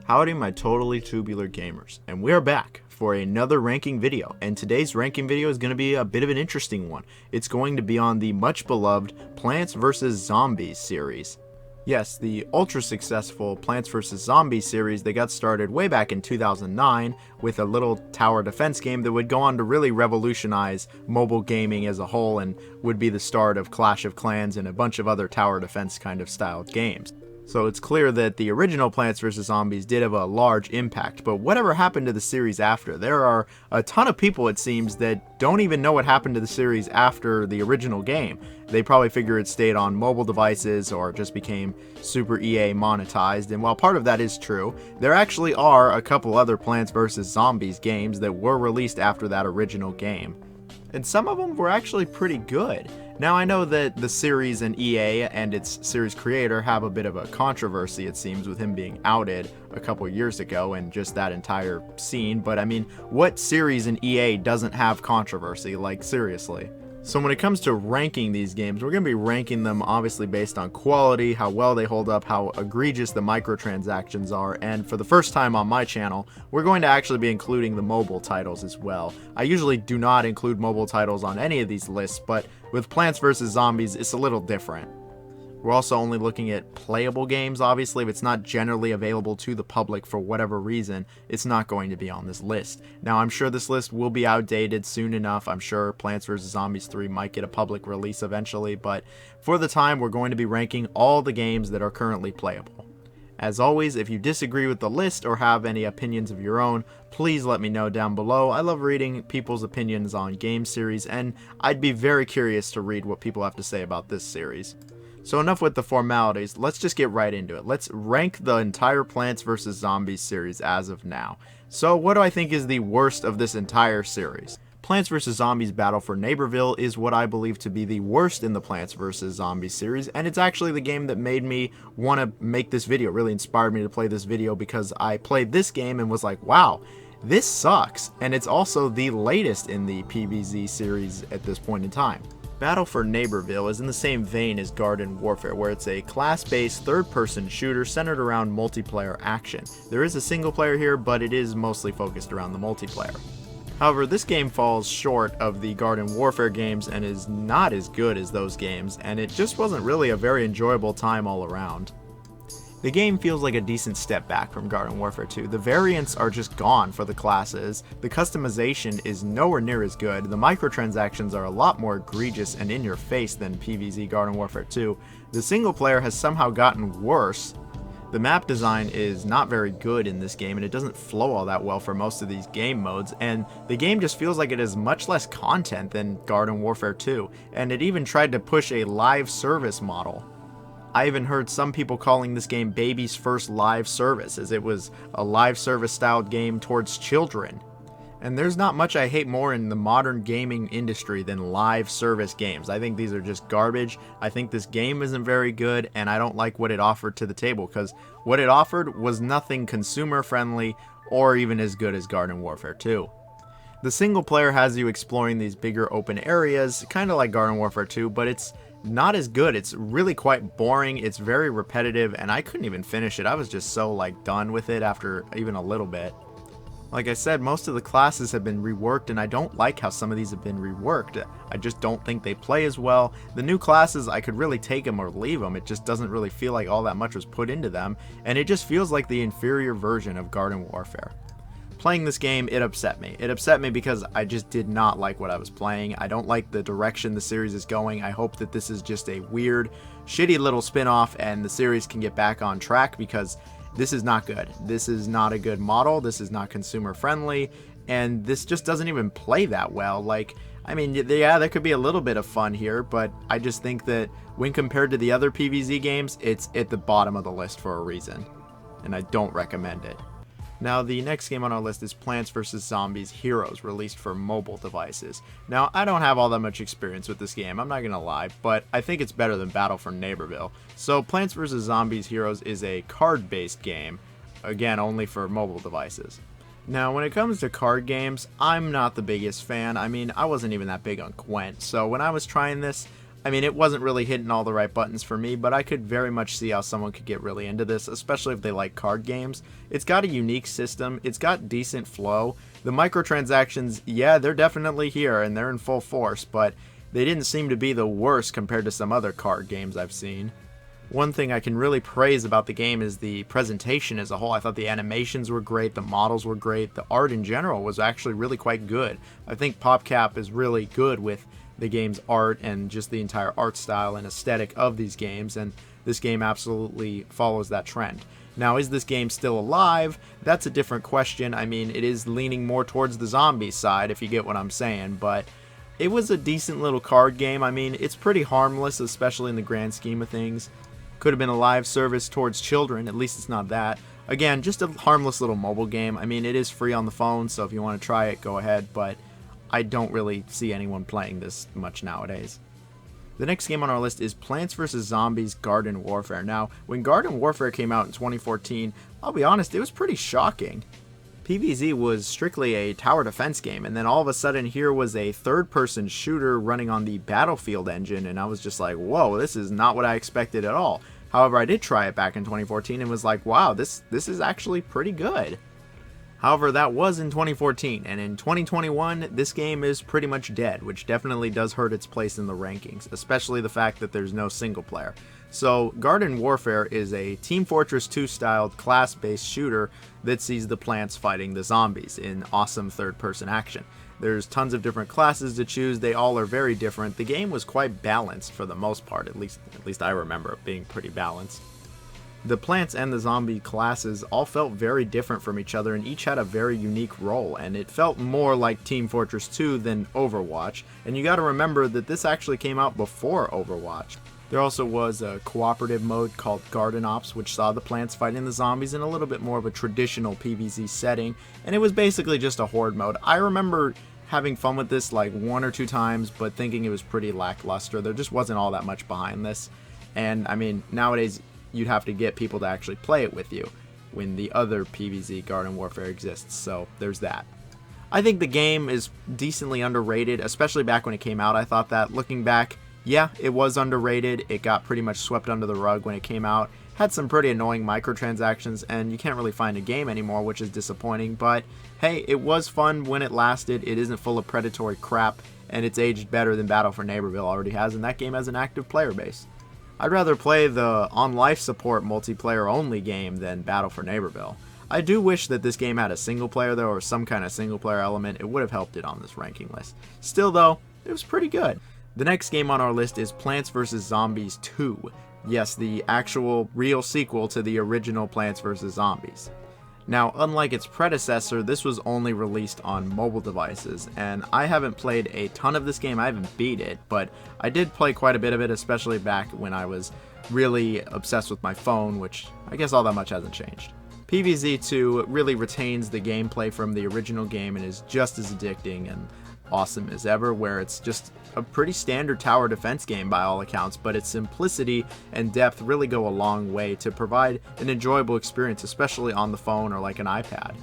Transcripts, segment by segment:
Howdy my totally tubular gamers, and we're back for another ranking video, and today's ranking video is going to be a bit of an interesting one. It's going to be on the much beloved Plants vs. Zombies series. Yes, the ultra successful Plants vs. Zombies series that got started way back in 2009 with a little tower defense game that would go on to really revolutionize mobile gaming as a whole and would be the start of Clash of Clans and a bunch of other tower defense kind of styled games. So it's clear that the original Plants vs. Zombies did have a large impact, but whatever happened to the series after? There are a ton of people, it seems, that don't even know what happened to the series after the original game. They probably figure it stayed on mobile devices or just became Super EA monetized, and while part of that is true, there actually are a couple other Plants vs. Zombies games that were released after that original game. And some of them were actually pretty good. Now I know that the series and EA and its series creator have a bit of a controversy, it seems, with him being outed a couple years ago and just that entire scene, but I mean, what series in EA doesn't have controversy? Like, seriously. So when it comes to ranking these games, we're going to be ranking them obviously based on quality, how well they hold up, how egregious the microtransactions are, and for the first time on my channel, we're going to actually be including the mobile titles as well. I usually do not include mobile titles on any of these lists, but with Plants vs. Zombies, it's a little different. We're also only looking at playable games, obviously. If it's not generally available to the public for whatever reason, it's not going to be on this list. Now, I'm sure this list will be outdated soon enough. I'm sure Plants vs. Zombies 3 might get a public release eventually, but for the time, we're going to be ranking all the games that are currently playable. As always, if you disagree with the list or have any opinions of your own, please let me know down below. I love reading people's opinions on game series, and I'd be very curious to read what people have to say about this series. So enough with the formalities, let's just get right into it. Let's rank the entire Plants vs. Zombies series as of now. So what do I think is the worst of this entire series? Plants vs. Zombies Battle for Neighborville is what I believe to be the worst in the Plants vs. Zombies series, and it's actually the game that made me want to make this video, really inspired me to play this video, because I played this game and was like, wow, this sucks. And it's also the latest in the PVZ series at this point in time. Battle for Neighborville is in the same vein as Garden Warfare, where it's a class-based third-person shooter centered around multiplayer action. There is a single player here, but it is mostly focused around the multiplayer. However, this game falls short of the Garden Warfare games and is not as good as those games, and it just wasn't really a very enjoyable time all around. The game feels like a decent step back from Garden Warfare 2. The variants are just gone for the classes, the customization is nowhere near as good, the microtransactions are a lot more egregious and in your face than PVZ Garden Warfare 2, the single player has somehow gotten worse, the map design is not very good in this game and it doesn't flow all that well for most of these game modes, and the game just feels like it has much less content than Garden Warfare 2, and it even tried to push a live service model. I even heard some people calling this game baby's first live service, as it was a live service styled game towards children. And there's not much I hate more in the modern gaming industry than live service games. I think these are just garbage. I think this game isn't very good, and I don't like what it offered to the table, because what it offered was nothing consumer friendly or even as good as Garden Warfare 2. The single player has you exploring these bigger open areas, kind of like Garden Warfare 2, but it's not as good. It's really quite boring, it's very repetitive, and I couldn't even finish it. I was just so done with it after even a little bit. Like I said, most of the classes have been reworked, and I don't like how some of these have been reworked. I just don't think they play as well. The new classes, I could really take them or leave them. It just doesn't really feel like all that much was put into them, and it just feels like the inferior version of Garden Warfare. Playing this game, it upset me. It upset me because I just did not like what I was playing. I don't like the direction the series is going. I hope that this is just a weird, shitty little spin-off and the series can get back on track, because this is not good. This is not a good model. This is not consumer friendly, and this just doesn't even play that well. I mean, yeah, there could be a little bit of fun here, but I just think that when compared to the other PVZ games, it's at the bottom of the list for a reason, and I don't recommend it. Now, the next game on our list is Plants vs. Zombies Heroes, released for mobile devices. Now, I don't have all that much experience with this game, I'm not gonna lie, but I think it's better than Battle for Neighborville. So, Plants vs. Zombies Heroes is a card-based game, again, only for mobile devices. Now, when it comes to card games, I'm not the biggest fan. I mean, I wasn't even that big on Gwent, so when I was trying this, I mean, it wasn't really hitting all the right buttons for me, but I could very much see how someone could get really into this, especially if they like card games. It's got a unique system, it's got decent flow. The microtransactions, yeah, they're definitely here and they're in full force, but they didn't seem to be the worst compared to some other card games I've seen. One thing I can really praise about the game is the presentation as a whole. I thought the animations were great, the models were great, the art in general was actually really quite good. I think PopCap is really good with the game's art and just the entire art style and aesthetic of these games, and this game absolutely follows that trend. Now, is this game still alive? That's a different question. I mean, it is leaning more towards the zombie side, if you get what I'm saying, but it was a decent little card game. I mean, it's pretty harmless, especially in the grand scheme of things. Could have been a live service towards children, at least it's not that. Again, just a harmless little mobile game. I mean, it is free on the phone, so if you want to try it, go ahead, but I don't really see anyone playing this much nowadays. The next game on our list is Plants vs. Zombies Garden Warfare. Now, when Garden Warfare came out in 2014, I'll be honest, it was pretty shocking. PVZ was strictly a tower defense game, and then all of a sudden here was a third-person shooter running on the Battlefield engine, and I was just like, whoa, this is not what I expected at all. However, I did try it back in 2014 and was like, wow, this is actually pretty good. However, that was in 2014, and in 2021, this game is pretty much dead, which definitely does hurt its place in the rankings, especially the fact that there's no single player. So, Garden Warfare is a Team Fortress 2 styled class-based shooter that sees the plants fighting the zombies in awesome third-person action. There's tons of different classes to choose, they all are very different. The game was quite balanced for the most part, at least I remember it being pretty balanced. The plants and the zombie classes all felt very different from each other and each had a very unique role, and it felt more like Team Fortress 2 than Overwatch, and you gotta remember that this actually came out before Overwatch. There also was a cooperative mode called Garden Ops, which saw the plants fighting the zombies in a little bit more of a traditional PvZ setting, and it was basically just a horde mode. I remember having fun with this like 1 or 2 times, but thinking it was pretty lackluster. There just wasn't all that much behind this, and I mean, nowadays you'd have to get people to actually play it with you when the other PvZ Garden Warfare exists, so there's that. I think the game is decently underrated, especially back when it came out. I thought that, looking back, yeah, it was underrated. It got pretty much swept under the rug when it came out. Had some pretty annoying microtransactions, and you can't really find a game anymore, which is disappointing, but hey, it was fun when it lasted. It isn't full of predatory crap, and it's aged better than Battle for Neighborville already has, and that game has an active player base. I'd rather play the on-life support multiplayer only game than Battle for Neighborville. I do wish that this game had a single player though, or some kind of single player element. It would have helped it on this ranking list. Still though, it was pretty good. The next game on our list is Plants vs. Zombies 2. Yes, the actual real sequel to the original Plants vs. Zombies. Now, unlike its predecessor, this was only released on mobile devices, and I haven't played a ton of this game. I haven't beat it, but I did play quite a bit of it, especially back when I was really obsessed with my phone, which I guess all that much hasn't changed. PVZ 2 really retains the gameplay from the original game and is just as addicting and awesome as ever, where it's just a pretty standard tower defense game by all accounts, but its simplicity and depth really go a long way to provide an enjoyable experience, especially on the phone or like an iPad.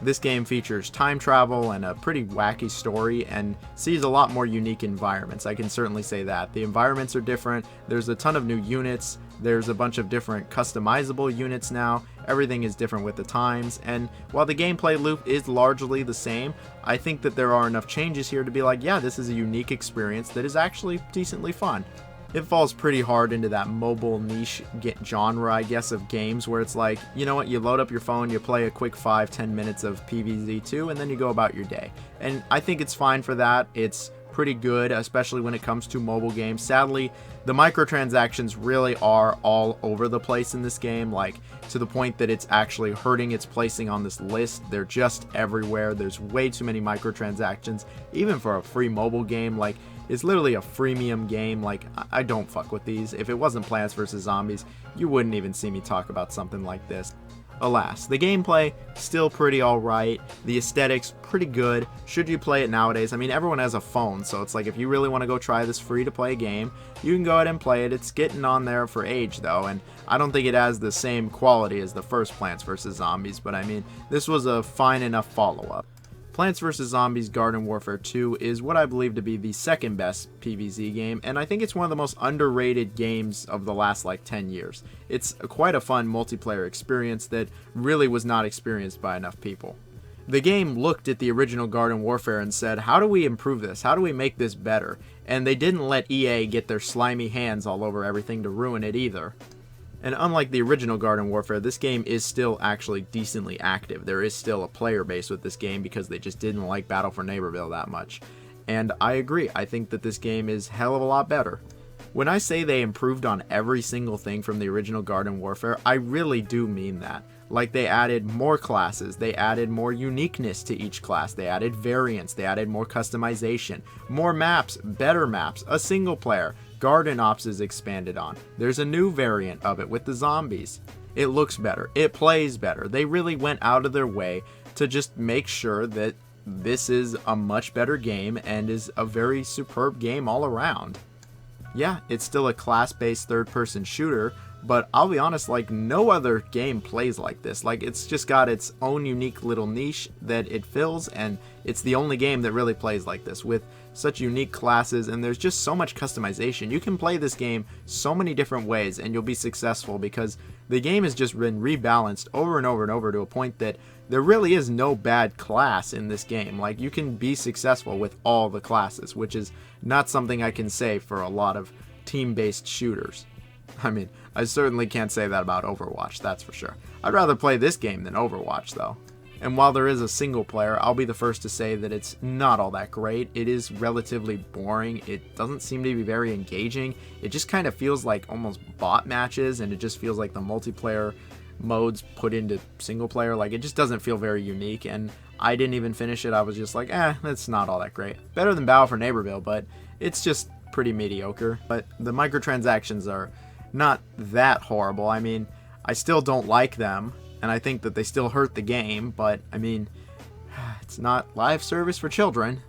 This game features time travel and a pretty wacky story and sees a lot more unique environments. I can certainly say that. The environments are different, there's a ton of new units, there's a bunch of different customizable units now, everything is different with the times, and while the gameplay loop is largely the same, I think that there are enough changes here to be like, yeah, this is a unique experience that is actually decently fun. It falls pretty hard into that mobile niche genre, I guess, of games where it's like, you know what, you load up your phone, you play a quick 5-10 minutes of PVZ2, and then you go about your day. And I think it's fine for that. It's pretty good, especially when it comes to mobile games. Sadly, the microtransactions really are all over the place in this game, like to the point that it's actually hurting its placing on this list. They're just everywhere. There's way too many microtransactions, even for a free mobile game. Like, it's literally a freemium game. Like, I don't fuck with these. If it wasn't Plants vs. Zombies, you wouldn't even see me talk about something like this. Alas, the gameplay, still pretty alright. The aesthetics, pretty good. Should you play it nowadays? I mean, everyone has a phone, so it's like if you really want to go try this free-to-play game, you can go ahead and play it. It's getting on there for age, though, and I don't think it has the same quality as the first Plants vs. Zombies, but I mean, this was a fine enough follow-up. Plants vs. Zombies Garden Warfare 2 is what I believe to be the second best PVZ game, and I think it's one of the most underrated games of the last like 10 years. It's quite a fun multiplayer experience that really was not experienced by enough people. The game looked at the original Garden Warfare and said, how do we improve this? How do we make this better? And they didn't let EA get their slimy hands all over everything to ruin it either. And unlike the original Garden Warfare, this game is still actually decently active. There is still a player base with this game because they just didn't like Battle for Neighborville that much. And I agree, I think that this game is hell of a lot better. When I say they improved on every single thing from the original Garden Warfare, I really do mean that. Like, they added more classes, they added more uniqueness to each class, they added variants, they added more customization, more maps, better maps, a single player. Garden Ops is expanded on. There's a new variant of it with the zombies. It looks better. It plays better. They really went out of their way to just make sure that this is a much better game and is a very superb game all around. Yeah, it's still a class-based third-person shooter, but I'll be honest, like, no other game plays like this. Like, it's just got its own unique little niche that it fills, and it's the only game that really plays like this, with such unique classes, and there's just so much customization. You can play this game so many different ways, and you'll be successful, because the game has just been rebalanced over and over and over to a point that there really is no bad class in this game. Like, you can be successful with all the classes, which is not something I can say for a lot of team-based shooters. I mean, I certainly can't say that about Overwatch, that's for sure. I'd rather play this game than Overwatch, though. And while there is a single player, I'll be the first to say that it's not all that great. It is relatively boring. It doesn't seem to be very engaging. It just kind of feels like almost bot matches, and it just feels like the multiplayer modes put into single player. Like, it just doesn't feel very unique, and I didn't even finish it. I was just like, that's not all that great. Better than Battle for Neighborville, but it's just pretty mediocre. But the microtransactions are not that horrible. I mean, I still don't like them, and I think that they still hurt the game, but I mean, it's not live service for children.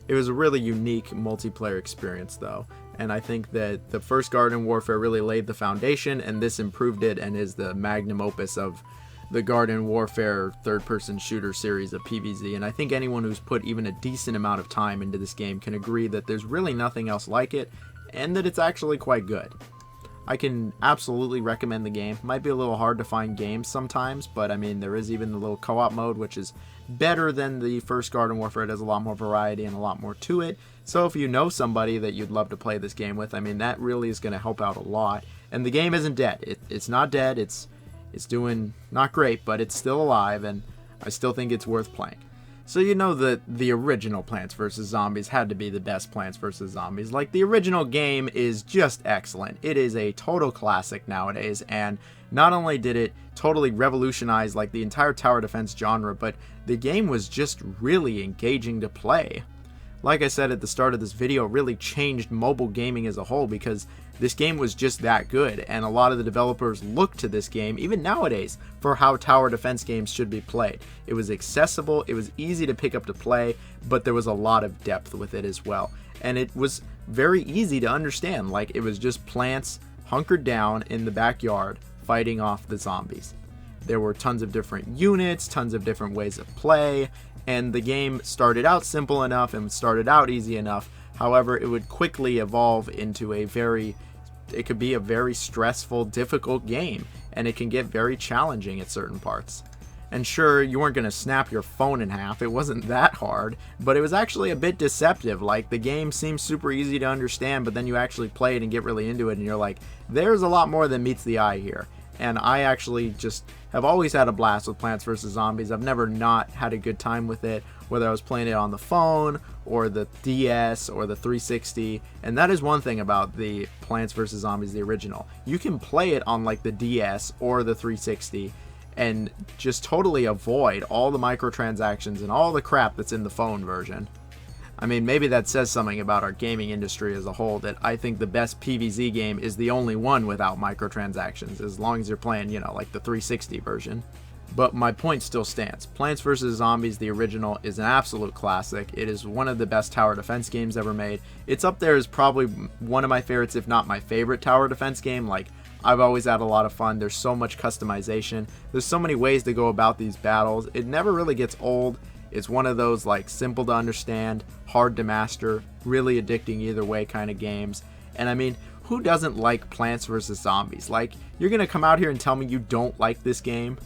It was a really unique multiplayer experience, though, and I think that the first Garden Warfare really laid the foundation, and this improved it and is the magnum opus of the Garden Warfare third-person shooter series of PVZ, and I think anyone who's put even a decent amount of time into this game can agree that there's really nothing else like it, and that it's actually quite good. I can absolutely recommend the game. Might be a little hard to find games sometimes, but I mean, there is even the little co-op mode, which is better than the first Garden Warfare. It has a lot more variety and a lot more to it. So if you know somebody that you'd love to play this game with, I mean, that really is going to help out a lot. And the game isn't dead. It's not dead. It's doing not great, but it's still alive, and I still think it's worth playing. So you know that the original Plants vs. Zombies had to be the best Plants vs. Zombies. Like, the original game is just excellent. It is a total classic nowadays, and not only did it totally revolutionize like the entire tower defense genre, but the game was just really engaging to play. Like I said at the start of this video, it really changed mobile gaming as a whole, because this game was just that good, and a lot of the developers look to this game, even nowadays, for how tower defense games should be played. It was accessible, it was easy to pick up to play, but there was a lot of depth with it as well. And it was very easy to understand. Like, it was just plants hunkered down in the backyard fighting off the zombies. There were tons of different units, tons of different ways of play, and the game started out simple enough and started out easy enough. However, it would quickly evolve into it could be a very stressful, difficult game, and it can get very challenging at certain parts. And sure, you weren't going to snap your phone in half, it wasn't that hard, but it was actually a bit deceptive. Like, the game seems super easy to understand, but then you actually play it and get really into it, and you're like, there's a lot more than meets the eye here. And I actually just have always had a blast with Plants vs. Zombies. I've never not had a good time with it, whether I was playing it on the phone or the DS or the 360. And that is one thing about the Plants vs. Zombies, the original. You can play it on like the DS or the 360 and just totally avoid all the microtransactions and all the crap that's in the phone version. I mean, maybe that says something about our gaming industry as a whole, that I think the best PVZ game is the only one without microtransactions, as long as you're playing, you know, like the 360 version. But my point still stands. Plants vs. Zombies, the original, is an absolute classic. It is one of the best tower defense games ever made. It's up there as probably one of my favorites, if not my favorite tower defense game. Like, I've always had a lot of fun. There's so much customization. There's so many ways to go about these battles. It never really gets old. It's one of those like simple to understand, hard to master, really addicting either way kind of games. And I mean, who doesn't like Plants vs. Zombies? Like, you're gonna come out here and tell me you don't like this game?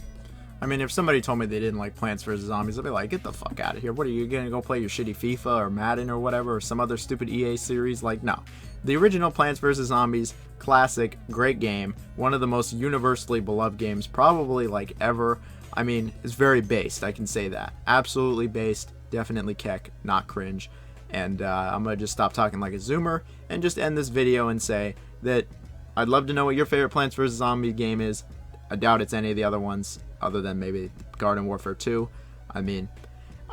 I mean, if somebody told me they didn't like Plants vs. Zombies, I'd be like, get the fuck out of here. What are you gonna go play your shitty FIFA or Madden or whatever, or some other stupid EA series? Like, no. The original Plants vs. Zombies, classic, great game, one of the most universally beloved games probably like ever. I mean, it's very based, I can say that. Absolutely based, definitely keck, not cringe. And I'm going to just stop talking like a zoomer and just end this video and say that I'd love to know what your favorite Plants vs. Zombie game is. I doubt it's any of the other ones, other than maybe Garden Warfare 2. I mean,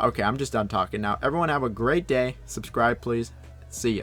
okay, I'm just done talking now. Everyone have a great day. Subscribe, please. See ya.